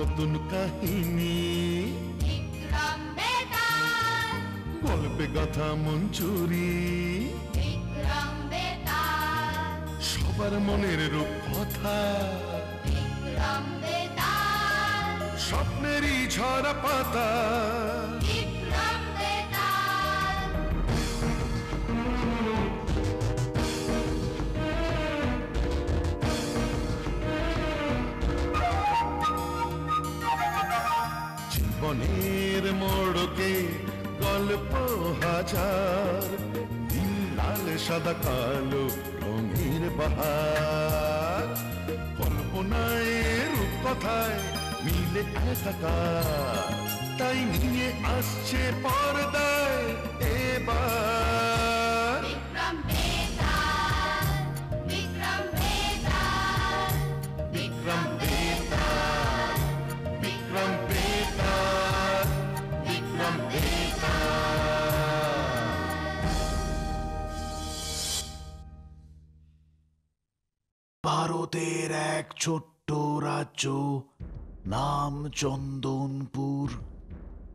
নতুন কাহিনী, বিক্রম বেতাল, গল্পে গাথা মঞ্জুরি, বিক্রম বেতাল, সবার মনের রূপকথা, বিক্রম বেতাল, স্বপ্নেরই ঝরা পাতা। বিক্রম বেতাল। জীবনের মোড়কে গল্প হাজার, নীল লাল সাদা কালো রঙের বাহার, কল্পনায় রূপকথায় মিলে একাকার, তাই নিয়ে আসছে পর্দায় এবার বিক্রম বেতাল, বিক্রম বেতাল, বিক্রম বেতাল, বিক্রম বেতাল, বিক্রম বেতাল। ভারতের এক ছোট্ট রাজ্য, নাম চন্দনপুর।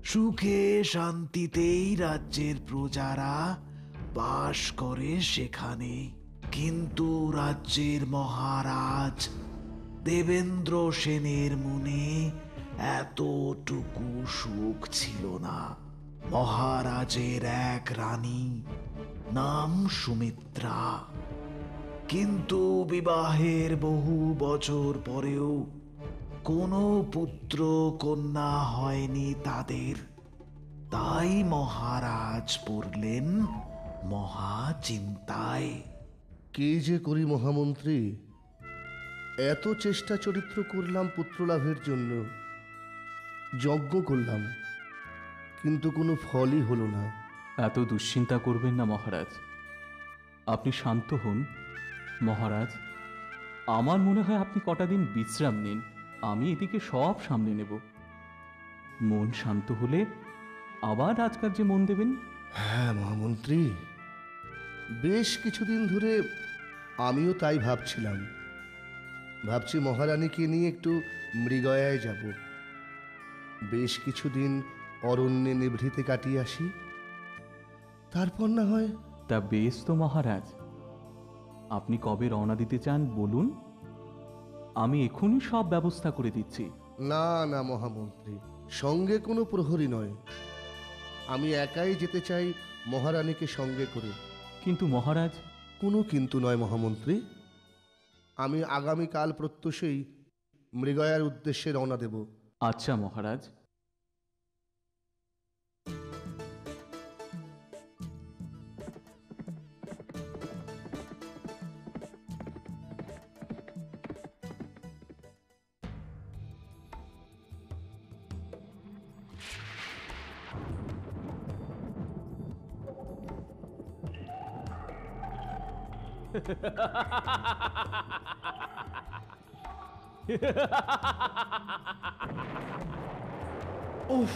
সুখে শান্তিতেই রাজ্যের প্রজারা বাস করে সেখানে। কিন্তু রাজ্যের মহারাজ দেবেন্দ্র সেনের মনে এতটুকু সুখ ছিল না। মহারাজের এক রানী, নাম সুমিত্রা। কিন্তু বিবাহের বহু বছর পরেও কোনো পুত্র কন্যা হয়নি তাদের। তাই মহারাজ পড়লেন মহা চিন্তায়। কি যে করি মহামন্ত্রী, এত চেষ্টা চরিত্র করলাম পুত্র লাভের জন্য, যজ্ঞ করলাম, কিন্তু কোনো ফলই হলো না। এত দুশ্চিন্তা করবেন না মহারাজ, আপনি শান্ত হন। মহারাজ, আমার মনে হয় আপনি কটা দিন বিশ্রাম নিন, আমি এদিকে সব সামলে নেব। মন শান্ত হলে আবার রাজকার্যে মন দেবেন। হ্যাঁ মহামন্ত্রী, বেশ কিছুদিন ধরে আমিও তাই ভাবছিলাম। ভাবছি মহারানীকে নিয়ে একটু মৃগয়ায় যাব, বেশ কিছুদিন অরণ্যে নিভৃতে কাটিয়ে আসি, তারপর না হয়। তা বেশ তো মহারাজ, আপনি কবে রওনা দিতে চান বলুন, আমি এখনই সব ব্যবস্থা করে দিচ্ছি। না না মহামন্ত্রী, সঙ্গে কোনো প্রহরী নয়, আমি একাই যেতে চাই মহারানীকে সঙ্গে করে। কিন্তু মহারাজ। কোনো কিন্তু নয় মহামন্ত্রী, আমি আগামীকাল প্রত্যুষেই মৃগয়ার উদ্দেশ্যে রওনা দেব। আচ্ছা মহারাজ। উফ,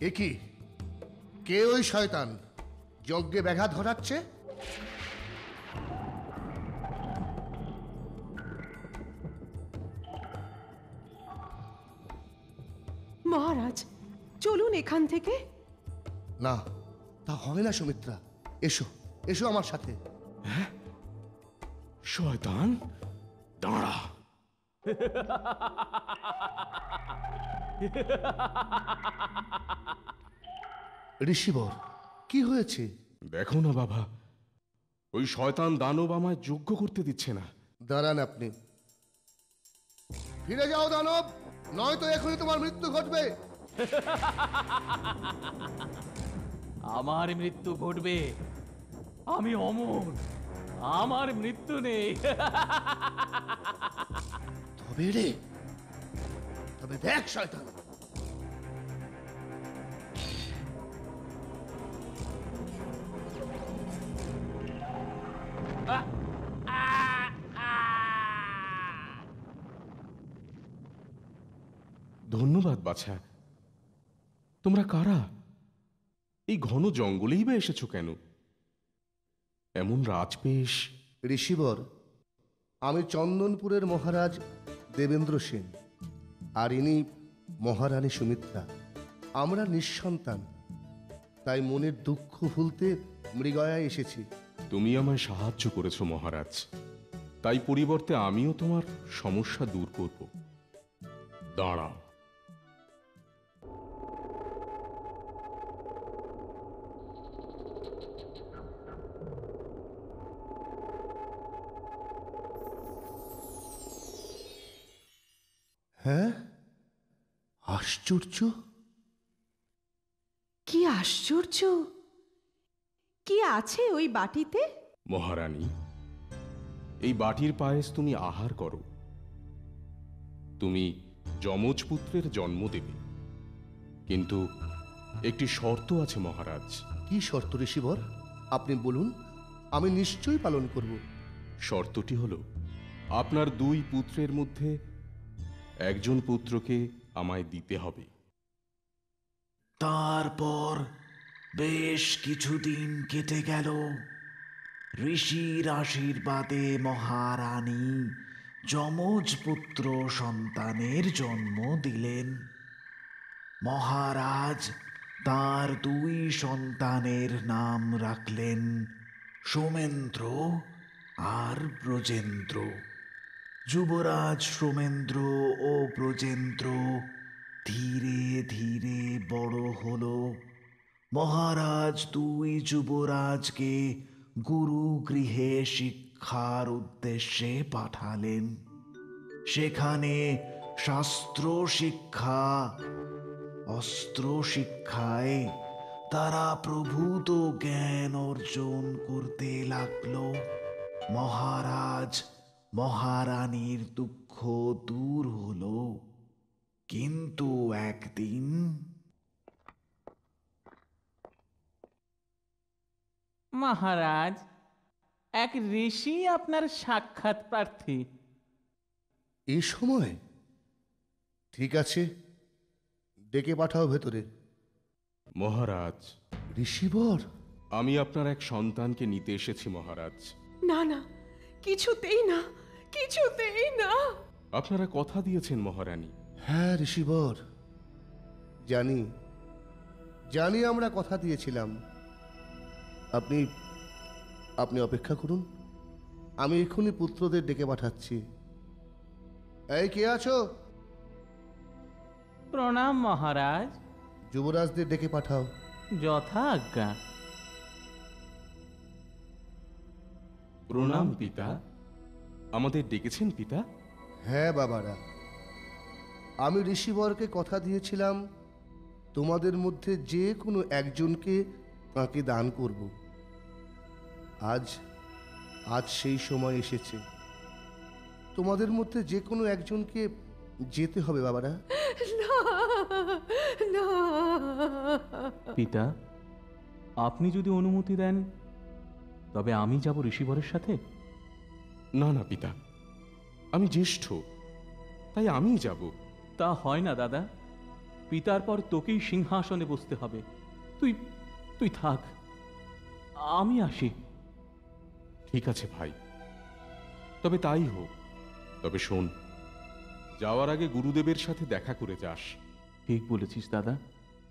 এ কি? কে ওই শয়তান যজ্ঞে ব্যাঘাত ঘটাচ্ছে? মহারাজ, চলুন এখান থেকে। না, তা হয় না সুমিত্রা, এসো এসো আমার সাথে। শয়তান দাঁড়া। ঋষিবর, কি হয়েছে? দেখো না বাবা, ওই শয়তান দানব আমায় যজ্ঞ করতে দিচ্ছে না। দাঁড়ান আপনি, ফিরে যাও দানব, নয়তো এখনই তোমার মৃত্যু ঘটবে। আমার মৃত্যু ঘটবে, আমি অমর, আমার মৃত্যু নেই। তবে রে, তবে দেখ শয়তান, ধন্যবাদ বাছা। তোমরা কারা? এই ঘন জঙ্গলেই বা এসেছো কেন? এমন রাজবেশ। ঋষিবর, আমি চন্দনপুরের মহারাজ দেবেন্দ্র সেন, আর ইনি মহারানী সুমিত্রা। আমরা নিঃসন্তান, তাই মনের দুঃখ ভুলতে মৃগয়ায় এসেছি। তুমি আমায় সাহায্য করেছো মহারাজ, তাই পরিবর্তে আমিও তোমার সমস্যা দূর করব। দাঁড়াও। হ্যাঁ, আশ্চর্য! কি আশ্চর্য! কি আছে ওই বাটিতে? মহারানী, এই বাটির পায়েস তুমি আহার করো। তুমি যমজ পুত্রের জন্ম দেবে, কিন্তু একটি শর্ত আছে মহারাজ। কি শর্ত ঋষিবর? আপনি বলুন, আমি নিশ্চয়ই পালন করব। শর্তটি হলো, আপনার দুই পুত্রের মধ্যে একজন পুত্রকে আমায় দিতে হবে। তারপর বেশ কিছুদিন কেটে গেল। ঋষির আশীর্বাদে মহারানী যমজ পুত্র সন্তানের জন্ম দিলেন। মহারাজ তার দুই সন্তানের নাম রাখলেন সোমেন্দ্র আর ব্রজেন্দ্র। যুবরাজ সোমেন্দ্র ও ব্রজেন্দ্র ধীরে ধীরে বড় হলো। মহারাজ দুই যুবরাজকে গুরুগৃহে শিক্ষার উদ্দেশ্যে পাঠালেন। সেখানে শাস্ত্র শিক্ষা, অস্ত্র শিক্ষায় তারা প্রভূত জ্ঞান অর্জন করতে লাগলো। মহারাজ মহারানীর দুঃখ দূর হলো। কিন্তু একদিন মহারাজ, এক ঋষি আপনার সাক্ষাৎ প্রার্থী। এই সময়? ঠিক আছে, ডেকে পাঠাও ভেতরে। মহারাজ, ঋষিবর, আমি আপনার এক সন্তানকে নিতে এসেছি মহারাজ। না না, কিছুতেই না, কিছুতেই না। আপনারা কথা দিয়েছেন মহারানী। হ্যাঁ ঋষিবর, জানি জানি আমরা কথা দিয়েছিলাম। আপনি আপনি অপেক্ষা করুন, আমি এক্ষুনি পুত্রদের ডেকে পাঠাচ্ছি। এই, কে আছো? প্রণাম মহারাজ। যুবরাজদের ডেকে পাঠাও। যথা আজ্ঞা। প্রণাম পিতা। আমাদের ডেকেছেন পিতা? হ্যাঁ বাবারা, আমি ঋষিবরকে কথা দিয়েছিলাম তোমাদের মধ্যে যে কোনো একজনকে তাঁকে দান করব। আজ আজ সেই সময় এসেছে। তোমাদের মধ্যে যে কোনো একজনকে যেতে হবে বাবারা। না না। পিতা, আপনি যদি অনুমতি দেন তবে আমি যাব ঋষিবরের সাথে। না না পিতা, আমি জ্যেষ্ঠ, তাই আমিই যাব। তা হয় না দাদা, পিতার পর তোকেই সিংহাসনে বসতে হবে। তুই তুই থাক, আমি আসি। ঠিক আছে ভাই, তবে তাই হোক। তবে শোন, যাওয়ার আগে গুরুদেবের সাথে দেখা করে যাস। ঠিক বলেছিস দাদা।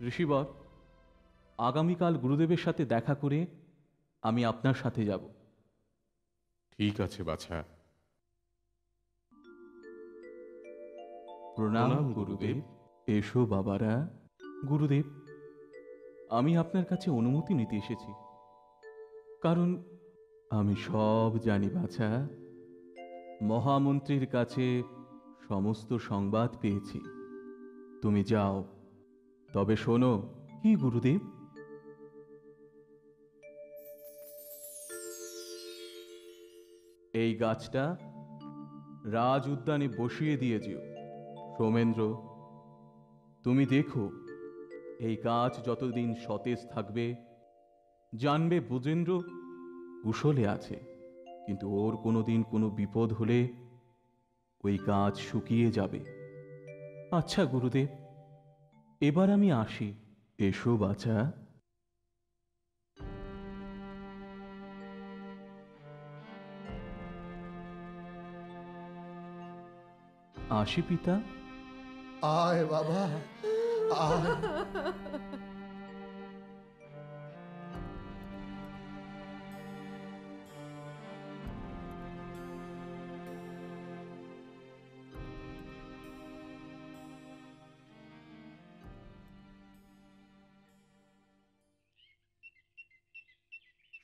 ঋষিবর, আগামীকাল গুরুদেবের সাথে দেখা করে আমি আপনার সাথে যাব। ঠিক আছে বাছা। প্রণাম গুরুদেব। এসো বাবারা। গুরুদেব, আমি আপনার কাছে অনুমতি নিতে এসেছি, কারণ আমি সব জানি বাছা। মহামন্ত্রীর কাছে সমস্ত সংবাদ পেয়েছি। তুমি যাও। তবে শোনো। কি গুরুদেব? এই গাছটা রাজ উদ্যানে বসিয়ে দিয়ে যেও। সোমেন্দ্র, তুমি দেখো এই গাছ যতদিন সতেজ থাকবে, জানবে ব্রজেন্দ্র কুশলে আছে। কিন্তু ওর কোনোদিন কোনো বিপদ হলে ওই গাছ শুকিয়ে যাবে। আচ্ছা গুরুদেব, এবার আমি আসি। এসো বাছা। আসি পিতা। আয় বাবা, আয়।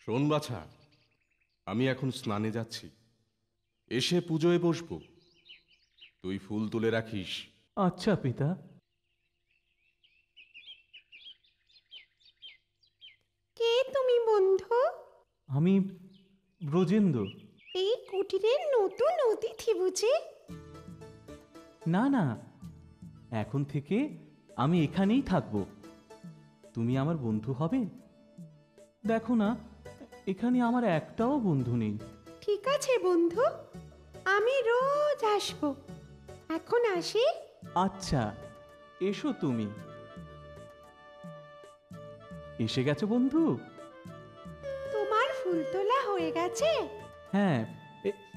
শোন বাছা, আমি এখন স্নানে যাচ্ছি, এসে পুজোয় বসবো। তুই ফুল তুলে রাখিস। আচ্ছা পিতা। কে তুমি বন্ধু? আমি ব্রজেন্দ্র। এই কুটিরের নতুন অতিথি বুঝি? না না, এখন থেকে আমি এখানেই থাকবো। তুমি আমার বন্ধু হবে? দেখো না, এখানে আমার একটাও বন্ধু নেই। ঠিক আছে বন্ধু, আমি রোজ আসবো। এখন আসি। আচ্ছা, এসো তুমি। এসে গেছো বন্ধু? তোমার ফুল তোলা হয়ে গেছে? হ্যাঁ,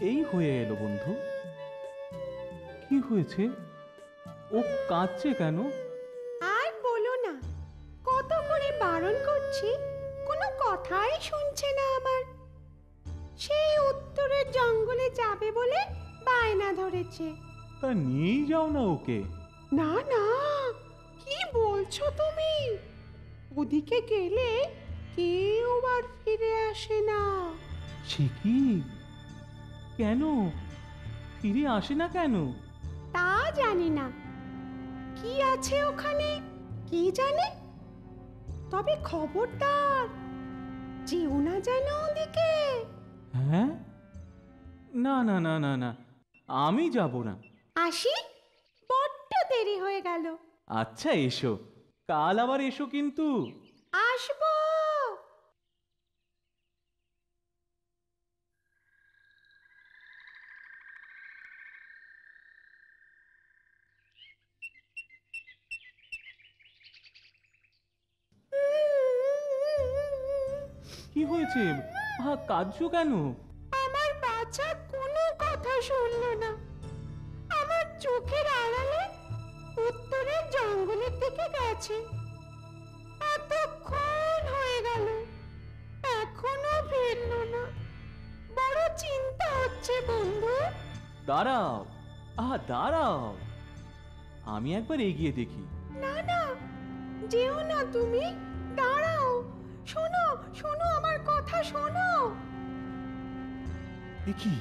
এই হয়ে এলো বন্ধু। কি হয়েছে? ও কাঁদছে কেন? আর বলো না, কত করে বারণ করছি, কোনো কথাই শুনছে না আমার। সেই উত্তরের জঙ্গলে যাবে বলে বায়না ধরেছে। তা নিয়েই যাও না ওকে। না না, কি বলছো তুমি? ওদিকে গেলে কেউ আর ফিরে আসে না। সে কি? কেন ফিরে আসে না কেন? তা জানি না, কি আছে ওখানে কি জানে। তবে খবরদার, যেও না যেন ওদিকে। হ্যাঁ, না না না না না, আমি যাব না। আসি, বড্ড দেরি হয়ে গেল। আচ্ছা এসো, কাল আবার এসো কিন্তু। আসবো। কি হয়েছে? কাঁদছো কেন? আমার বাচ্চা কোনো কথা শুনলো না। আমার চোখের আড়ালে উত্তরের জঙ্গলের দিকে গেছে। এতক্ষণ হয়ে গেল, এখনো ফিরলো না। বড় চিন্তা হচ্ছে বন্ধু। দাঁড়াও, দাঁড়াও, আমি একবার এগিয়ে দেখি। না না, যেও না তুমি, দাঁড়াও। শোনো শোনো, আমার কথা শোনো। এ কি,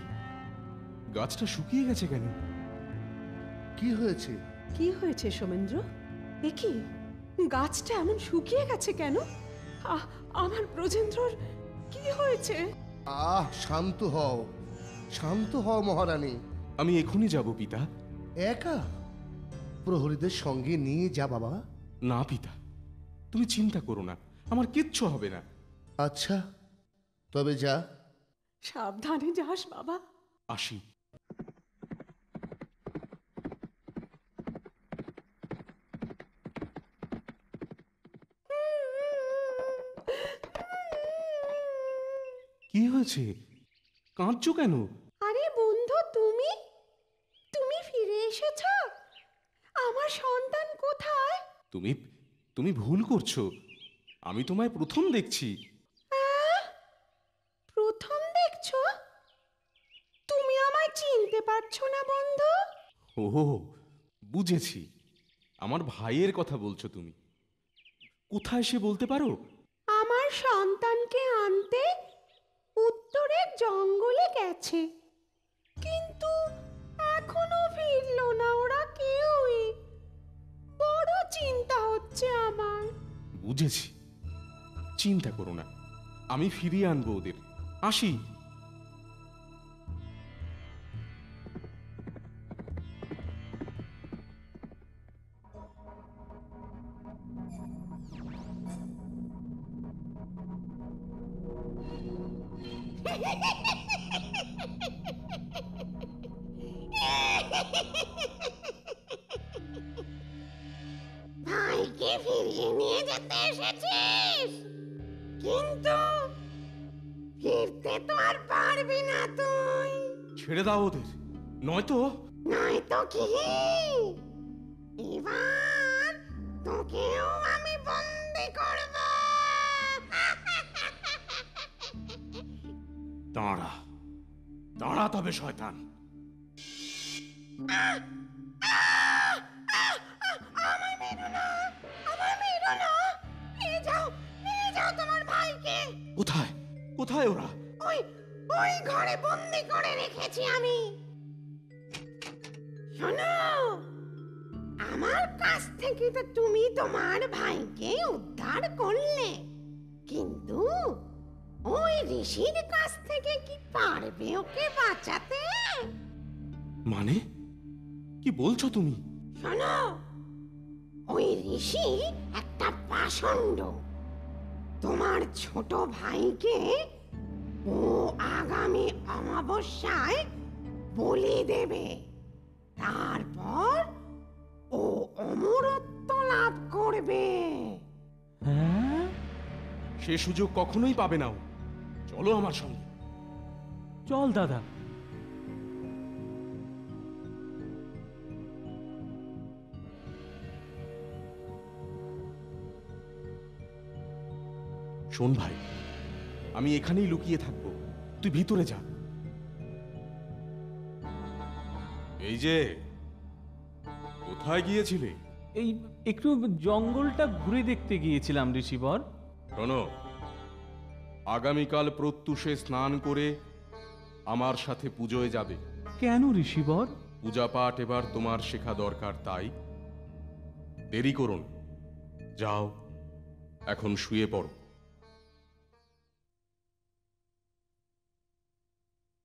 গাছটা শুকিয়ে গেছে কেন? কি হয়েছে? কি হয়েছে সোমেন্দ্র? এ কি, গাছটা এমন শুকিয়ে গেছে কেন? আমার ব্রজেন্দ্রর কি হয়েছে? শান্ত হও, শান্ত হও মহারানী। আমি এখনই যাব পিতা। একা? প্রহরীদের সঙ্গে নিয়ে যা বাবা। না পিতা, তুমি চিন্তা করো না, আমার কিচ্ছু হবে না। আচ্ছা, তবে যা। সাবধানে যাস বাবা। আসি। কি হয়েছে? কাঁদছো কেন? আরে বন্ধু, তুমি তুমি ফিরে এসেছো? আমার সন্তান কোথায়? তুমি তুমি ভুল করছো, আমি তোমায় প্রথম দেখছি। প্রথম দেখছো? তুমি আমায় চিনতে পারছো না বন্ধু? ও, বুঝেছি, আমার ভাইয়ের কথা বলছো তুমি। কোথায় সে বলতে পারো? আমার সন্তানকে আনতে উত্তরের জঙ্গলে গেছে, কিন্তু এখনো ফিরলো না ওরা কেউই। বড় চিন্তা হচ্ছে আমার। বুঝেছি, চিন্তা করো না, আমি ফিরিয়ে আনবো ওদের। আসি। ভাইকে ফিরিয়ে নিয়ে যেতে এসেছিস, কিন্তু ফিরতে তো আর পারবি না তুই। ছেড়ে দাও ওদের, নয়তো নয়তো কি? এবার তোকেও আমি বন্দি করব। দাঁড়া, দাঁড়া তবে শয়তান। আমায় মেরো না, আমায় মেরো না। নিয়ে যাও, নিয়ে যাও তোমার ভাইকে। কোথায়, কোথায় ওরা? ওই ওই ঘরে বন্দি করে রেখেছি আমি। শোনো, আমার কাছ থেকে তো তুমি তোমার ভাইকে উদ্ধার করলে, কিন্তু ওই ঋষির কাছ থেকে কি পারবে ওকে বাঁচাতে? মানে কি বলছো তুমি? শোনো, ওই ঋষি একটা পাষণ্ড। তোমার ছোট ভাইকে ও আগামী অমাবস্যায় বলি দেবে, তারপর ও অমরত্ব লাভ করবে। হ্যাঁ, সে সুযোগ কখনোই পাবে না ও। চলো আমার সঙ্গে। চল দাদা। শোন ভাই, আমি এখানেই লুকিয়ে থাকবো, তুই ভিতরে যা। এই যে, কোথায় গিয়েছিলে? এই একটু জঙ্গলটা ঘুরে দেখতে গিয়েছিলাম ঋষিবর। শোনো, আগামীকাল প্রত্যুষে স্নান করে আমার সাথে পুজোয় যাবে। কেন ঋষিবর? পূজা পাঠ এবার তোমার শেখা দরকার, তাই দেরি করুন। যাও, এখন শুয়ে পড়ো।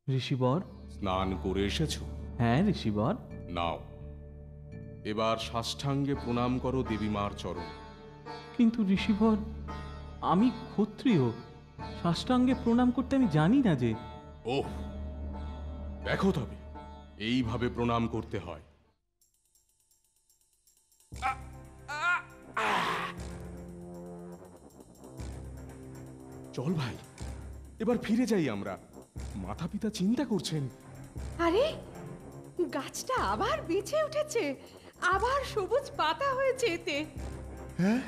ঋষিবর? স্নান করে এসেছো? হ্যাঁ ঋষিবর। নাও, এবার সাষ্টাঙ্গে প্রণাম করো দেবীমার চরণ। কিন্তু ঋষিবর, আমি ক্ষত্রিয়, সাষ্টাঙ্গে প্রণাম করতে আমি জানি না যে। ওহ, দেখো তবে এইভাবে প্রণাম করতে হয়। চল ভাই, এবার ফিরে যাই আমরা। মাতা পিতা চিন্তা করছেন। আরে, গাছটা আবার বেঁচে উঠেছে, আবার সবুজ পাতা হয়েছে এতে। হ্যাঁ,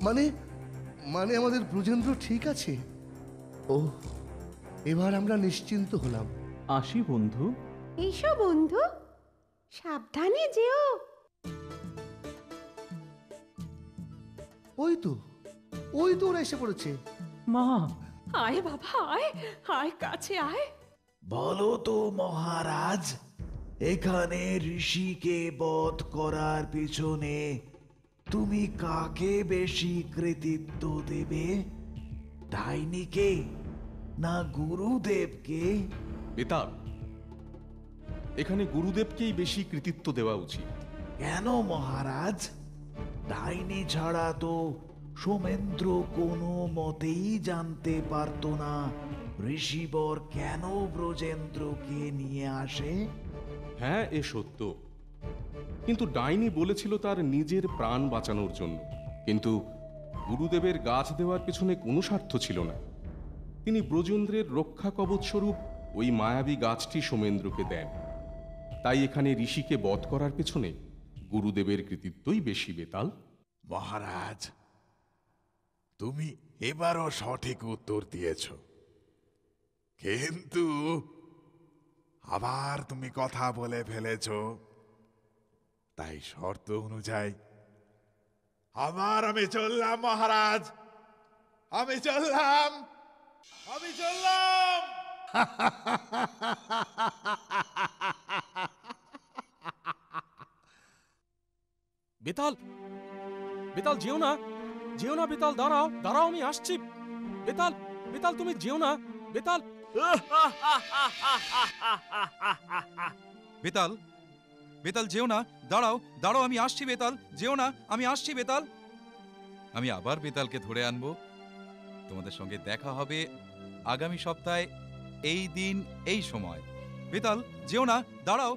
মানে মানে আমাদের ব্রজেন্দ্র ঠিক আছে? ও, এবার আমরা নিশ্চিন্ত হলাম। আসি বন্ধু। এসো বন্ধু, সাবধানে যেও। ওই তো, ওই তো ওরা এসে পড়েছে। মা, আয় বাবা, আয় আয়, কাছে আয়। বলো তো মহারাজ, এখানে ঋষিকে বধ করার পিছনে তুমি কাকে বেশি কৃতিত্ব দেবে? ডাইনিকে না গুরুদেবকে? বেতাল, এখানে গুরুদেবকেই বেশি কৃতিত্ব দেওয়া উচিত। কেন মহারাজ? ডাইনি ছাড়া তো সোমেন্দ্র কোনো মতেই জানতে পারতো না ঋষিবর কেন ব্রজেন্দ্রকে নিয়ে আসে। হ্যাঁ, এ সত্য, কিন্তু ডাইনি বলেছিল তার নিজের প্রাণ বাঁচানোর জন্য। কিন্তু গুরুদেবের গাছ দেওয়ার পেছনে কোনো স্বার্থ ছিল না। তিনি ব্রজেন্দ্রের রক্ষা কবচ স্বরূপ ওই মায়াবী গাছটি সোমেন্দ্রকে দেন। তাই এখানে ঋষিকে বধ করার পেছনে গুরুদেবের কৃতিত্বই বেশি। বেতাল মহারাজ, তুমি এবারও সঠিক উত্তর দিয়েছ, কিন্তু আবার তুমি কথা বলে ফেলেছ। তাই শর্ত অনুযায়ী আবার আমি চললাম মহারাজ, আমি চললাম, আমি চললাম। বেতাল, বেতাল যেও না, যেও না বেতাল, দাঁড়াও দাঁড়াও, আমি আসছি। বেতাল, বেতাল তুমি যেও না, বেতাল। বেতাল, বেতাল যেও না, দাঁড়াও দাঁড়াও, আমি আসছি বেতাল, যেও না, আমি আসছি বেতাল। আমি আবার বেতালকে ধরে আনবো। তোমাদের সঙ্গে দেখা হবে আগামী সপ্তাহে এই দিন এই সময়। বেতাল যেও না, দাঁড়াও